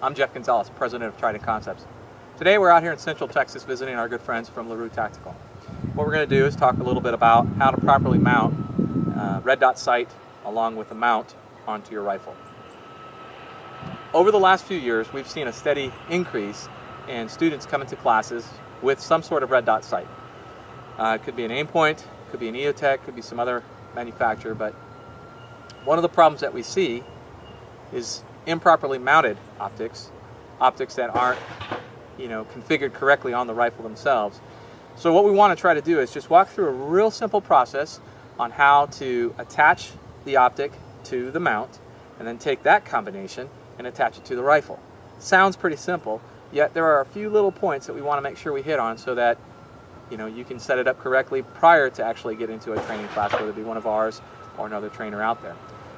I'm Jeff Gonzalez, President of Trident Concepts. Today we're out here in Central Texas visiting our good friends from LaRue Tactical. What we're going to do is talk a little bit about how to properly mount red dot sight along with the mount onto your rifle. Over the last few years, we've seen a steady increase in students coming to classes with some sort of red dot sight. It could be an Aimpoint, could be an EOTech, could be some other manufacturer, but one of the problems that we see is improperly mounted optics that aren't, configured correctly on the rifle themselves. So what we want to try to do is just walk through a real simple process on how to attach the optic to the mount and then take that combination and attach it to the rifle. Sounds pretty simple, yet there are a few little points that we want to make sure we hit on so that you can set it up correctly prior to actually getting into a training class, whether it be one of ours or another trainer out there.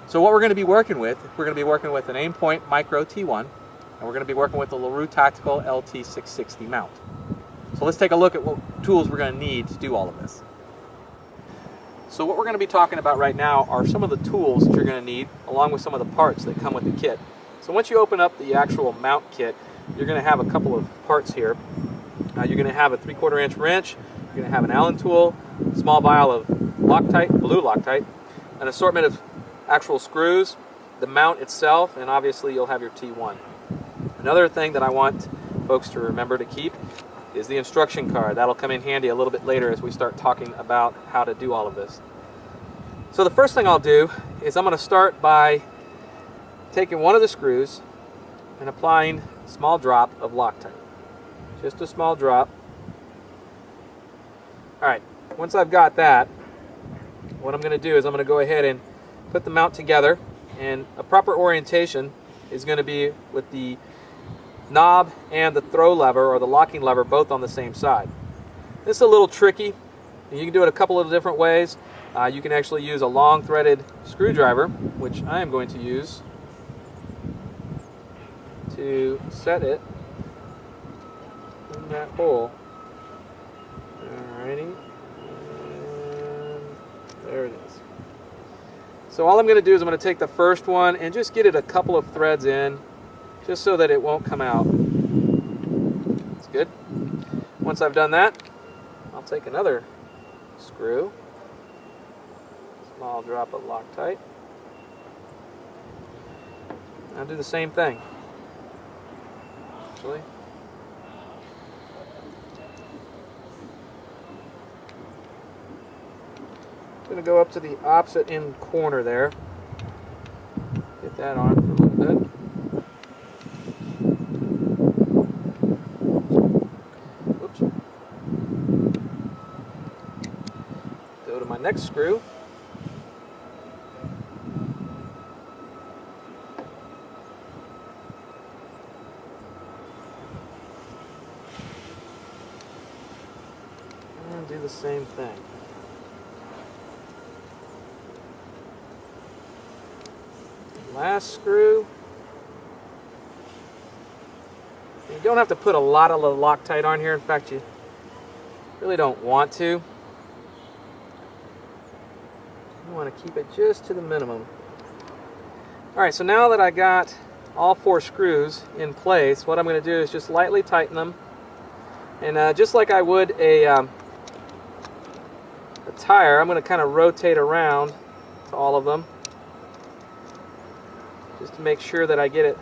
So what we're going to be working with, we're going to be working with an Aimpoint Micro T-1, and we're going to be working with the LaRue Tactical LT660 mount. So let's take a look at what tools we're going to need to do all of this. So what we're going to be talking about right now are some of the tools that you're going to need, along with some of the parts that come with the kit. So once you open up the actual mount kit, you're going to have a couple of parts here. You're going to have a 3/4 inch wrench, you're going to have an Allen tool, a small vial of Loctite, blue Loctite, an assortment of actual screws, the mount itself, and obviously you'll have your T1. Another thing that I want folks to remember to keep is the instruction card. That'll come in handy a little bit later as we start talking about how to do all of this. So the first thing I'll do is I'm going to start by taking one of the screws and applying a small drop of Loctite. Just a small drop. Alright, once I've got that, what I'm going to do is I'm going to go ahead and put the mount together, and a proper orientation is going to be with the knob and the throw lever or the locking lever both on the same side. This is a little tricky. You can do it a couple of different ways. You can actually use a long threaded screwdriver, which I am going to use to set it in that hole. Alrighty, and there it is. So all I'm going to do is I'm going to take the first one and just get it a couple of threads in, just so that it won't come out. That's good. Once I've done that, I'll take another screw, small drop of Loctite. I'll do the same thing. Actually, I'm going to go up to the opposite end corner there. Get that on for a little bit. Oops. Go to my next screw. And do the same thing. Last screw. You don't have to put a lot of Loctite on here. In fact, you really don't want to. You want to keep it just to the minimum. Alright, so now that I got all 4 screws in place, what I'm going to do is just lightly tighten them. And just like I would a tire, I'm going to kind of rotate around to all of them, just to make sure that I get it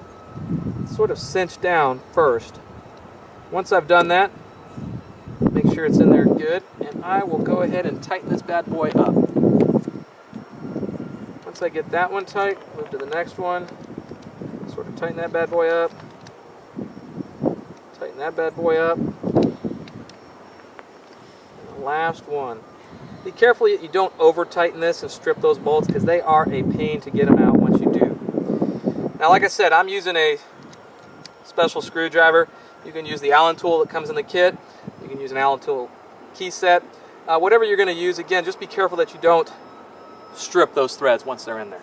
sort of cinched down first. Once I've done that, make sure it's in there good, and I will go ahead and tighten this bad boy up. Once I get that one tight, move to the next one, sort of tighten that bad boy up, tighten that bad boy up, and the last one. Be careful that you don't over tighten this and strip those bolts, because they are a pain to get them out once you do. Now, like I said, I'm using a special screwdriver. You can use the Allen tool that comes in the kit. You can use an Allen tool key set. Whatever you're going to use, again, just be careful that you don't strip those threads once they're in there.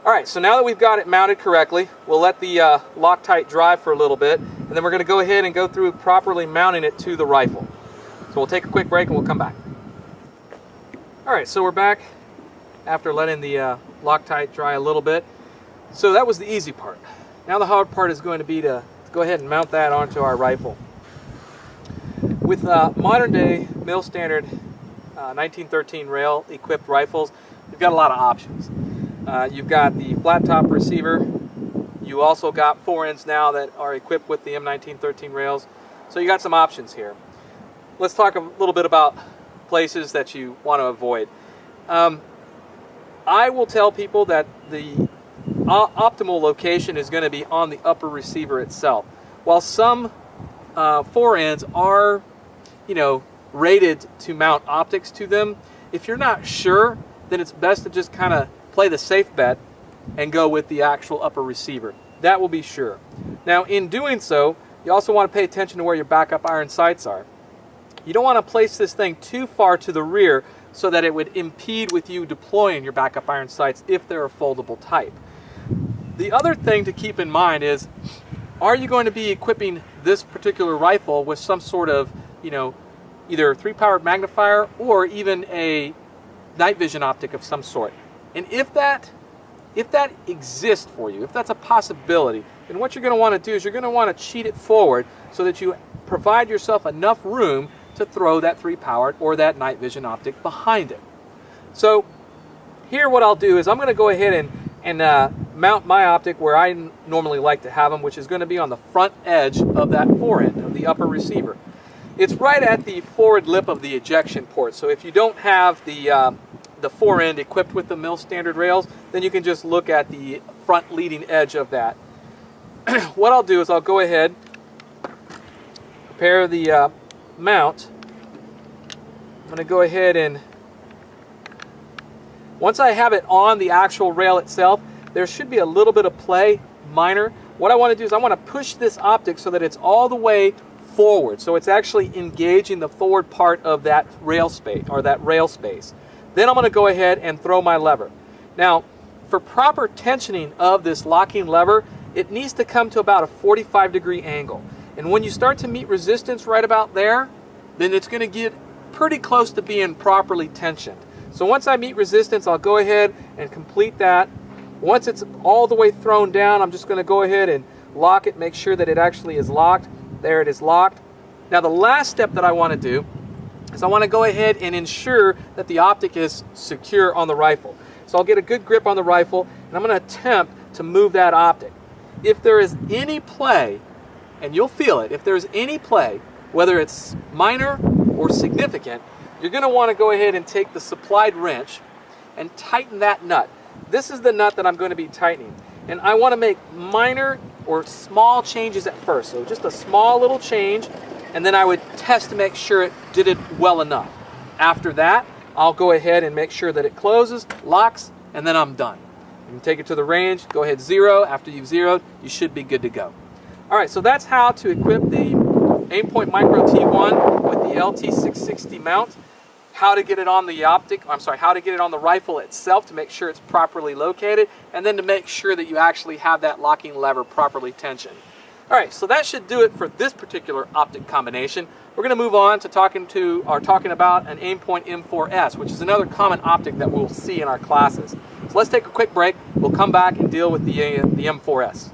Alright, so now that we've got it mounted correctly, we'll let the Loctite dry for a little bit, and then we're going to go ahead and go through properly mounting it to the rifle. So we'll take a quick break and we'll come back. Alright, so we're back after letting the Loctite dry a little bit. So that was the easy part. Now the hard part is going to be to go ahead and mount that onto our rifle. With modern day mil standard 1913 rail equipped rifles, you've got a lot of options. You've got the flat top receiver. You also got forends now that are equipped with the M1913 rails. So you got some options here. Let's talk a little bit about places that you want to avoid. I will tell people that the optimal location is going to be on the upper receiver itself. While some forends are, rated to mount optics to them, if you're not sure, then it's best to just kind of play the safe bet and go with the actual upper receiver. That will be sure. Now, in doing so, you also want to pay attention to where your backup iron sights are. You don't want to place this thing too far to the rear so that it would impede with you deploying your backup iron sights if they're a foldable type. The other thing to keep in mind is, are you going to be equipping this particular rifle with some sort of, either 3-powered magnifier or even a night vision optic of some sort? And if that exists for you, if that's a possibility, then what you're going to want to do is you're going to want to cheat it forward so that you provide yourself enough room to throw that 3-powered or that night vision optic behind it. So here what I'll do is I'm going to go ahead and mount my optic where I normally like to have them, which is going to be on the front edge of that forend of the upper receiver. It's right at the forward lip of the ejection port. So if you don't have the forend equipped with the mil standard rails, then you can just look at the front leading edge of that. What I'll do is I'll go ahead, prepare the mount. I'm going to go ahead and, once I have it on the actual rail itself, there should be a little bit of play, minor. What I want to do is I want to push this optic so that it's all the way forward, so it's actually engaging the forward part of that rail space, or that rail space. Then I'm going to go ahead and throw my lever. Now, for proper tensioning of this locking lever, it needs to come to about a 45-degree angle. And when you start to meet resistance right about there, then it's going to get pretty close to being properly tensioned. So once I meet resistance, I'll go ahead and complete that. Once it's all the way thrown down, I'm just going to go ahead and lock it, make sure that it actually is locked. There it is locked. Now the last step that I want to do is I want to go ahead and ensure that the optic is secure on the rifle. So I'll get a good grip on the rifle, and I'm going to attempt to move that optic. If there is any play, and you'll feel it, if there's any play, whether it's minor or significant, you're going to want to go ahead and take the supplied wrench and tighten that nut. This is the nut that I'm going to be tightening. And I want to make minor or small changes at first. So just a small little change, and then I would test to make sure it did it well enough. After that, I'll go ahead and make sure that it closes, locks, and then I'm done. You can take it to the range, go ahead zero. After you've zeroed, you should be good to go. All right, so that's how to equip the Aimpoint Micro T-1 with the LT660 mount. How to get it on the how to get it on the rifle itself to make sure it's properly located, and then to make sure that you actually have that locking lever properly tensioned. All right, so that should do it for this particular optic combination. We're going to move on to talking about an Aimpoint M4S, which is another common optic that we'll see in our classes. So let's take a quick break. We'll come back and deal with the M4S.